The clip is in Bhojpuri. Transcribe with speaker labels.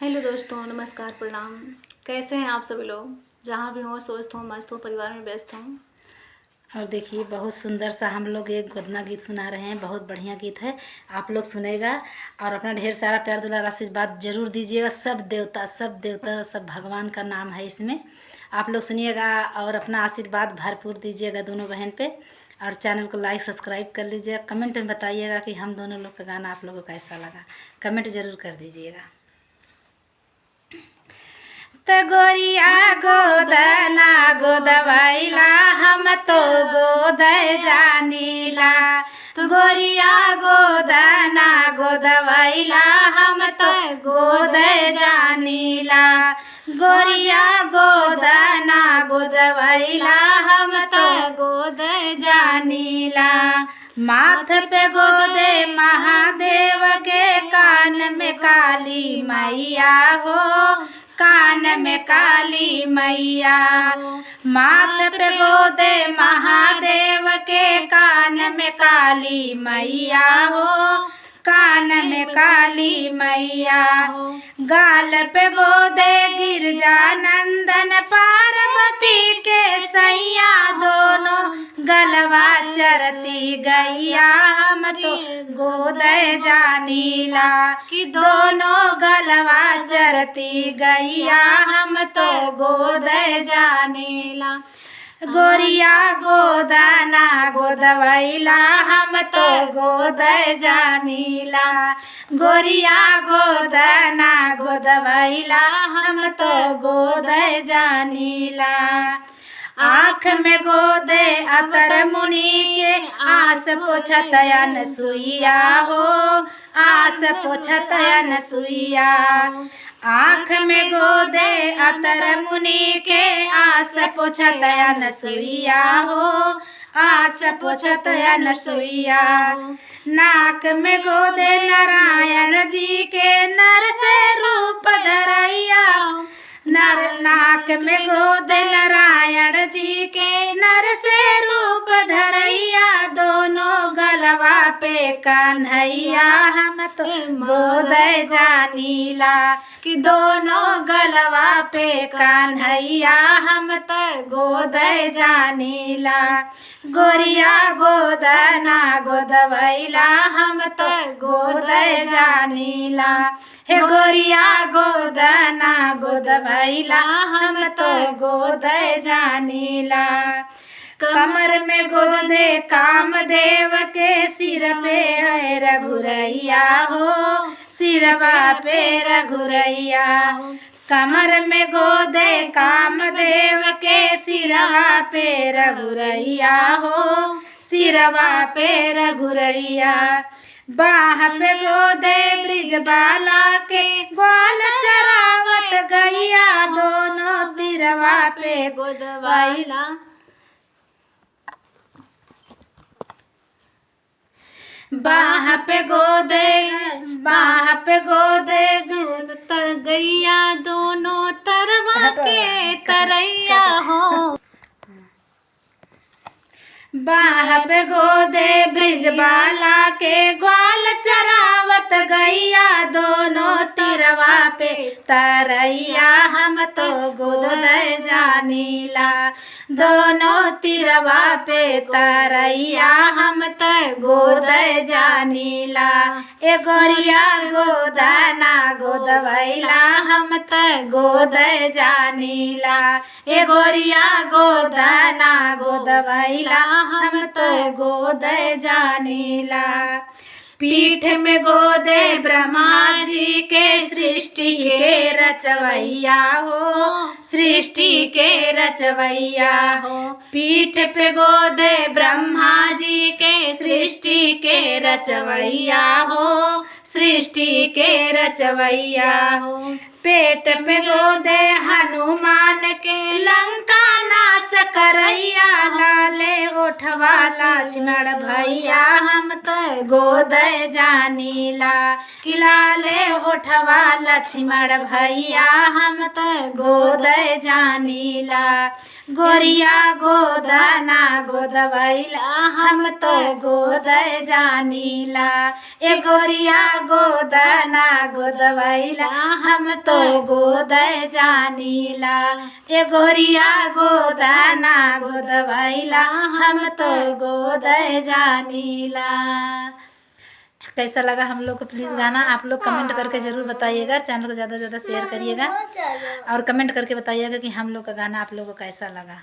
Speaker 1: हेलो दोस्तों, नमस्कार, प्रणाम। कैसे हैं आप सभी लोग? जहाँ भी हों, स्वस्थ हों, मस्त हों, परिवार में व्यस्त हों।
Speaker 2: और देखिए बहुत सुंदर सा हम लोग एक गोदना गीत सुना रहे हैं। बहुत बढ़िया गीत है, आप लोग सुनेगा और अपना ढेर सारा प्यार दुलार आशीर्वाद जरूर दीजिएगा। सब देवता सब भगवान का नाम है इसमें। आप लोग सुनिएगा और अपना आशीर्वाद भरपूर दीजिएगा दोनों बहन पे। और चैनल को लाइक सब्सक्राइब कर लीजिएगा। कमेंट में बताइएगा कि हम दोनों लोग का गाना आप लोगों को कैसा लगा। कमेंट जरूर कर दीजिएगा। त गोरिया गोदना गोदवैला हम तो गोद जानीला। गोरिया गोदना गोदवैला हम तो गोद जानीला। गोरिया गोदना गोदवैला हम तो गोद जानीला। माथ पे गोदे महादेव के कान में काली मैया हो, कान में काली मैया। माथ पे गोदे महादेव के कान में काली मैया हो, कान में काली मैया। गाल पे गोदे गिरजानंदन पार्वती के सैया। दोनों गलवा चरती गैया हम तो गोद जानीला। कि दोनों गलवा चरती गैया हम तो गोद जानीला। गोरिया गोदना गोदवैला हम तो गोद जानीला। गोरिया गोदना गोदवैला हम तो गोद जानीला। आँख में गोदे अतर मुनि के आस पोछत अनसुईया हो, आस पोछत अनसुईया। आँख में गोदे अतर मुनि के आस पोछत अनसुईया हो, आस पोछत अनसुईया। नाक में गोदे नारायण जी के नर से रूप धरैया। नाक में गोदे नारायण जी के नर से रूप धरैया। दोनों गलवा पे कन्हैया हम तो गोद जानीला। कि दोनों गलवा पे कन्हैया हम तो गोद जानीला। गोरिया गोदना गोदवैला हम तो गोद जानीला। हे गोरिया गोदना गोदवैला हम तो गोद जानीला। कमर में गोदे कामदेव के सिर पे है रघुरैया हो, सिरवा पे रघुरैया। कमर में गोदे कामदेव के सिरवा पे रघुरैया हो, सिरवा पे रघुरैया। बाह पे गोदे ब्रिजबाला के ग्वाल चरावत गैया। दोनों तिरवा पे गोदवैला। बाह पे गोदे दूध गैया। दोनों तरवा के तरैया हो। बाह पे गोदे ब्रिजबाला के ग्वाल चरावत गैया। दोनों तिरवा पे तरैया हम तो गोद जानीला। दोनों तिरवा पे तरैया हम तो गोद जानीला। ए गोरिया गोदना गोदवैला हम तो गोद जानीला। ए गोरिया गोदना गोदवैला हम तो गोद जानीला। पीठ में गोदे ब्रह्मा जी के सृष्टि के रचवैया हो, सृष्टि के रचवैया हो। पीठ पे गोदे ब्रह्मा जी के सृष्टि के रचवैया हो, सृष्टि के रचवैया हो। पेट पे गोदे हनुमान के लंका नाश करैया। लाले ओठवा लक्ष्मण भैया हम तो गोद जानीला। कि लाले ओठवा लक्ष्मण भैया हम तो गोद जानीला। गोरिया गोदना गोदवैला हम तो गोद जानीला। ए गोरिया गोदना गोदवैला हम तो गोद जानीला। ए गोरिया गोदना गोदवैला हम तो गोद जानीला। कैसा लगा हम लोग को प्लीज़ गाना आप लोग कमेंट करके ज़रूर बताइएगा। चैनल को ज़्यादा से ज़्यादा शेयर करिएगा और कमेंट करके बताइएगा कि हम लोग का गाना आप लोगों को कैसा लगा।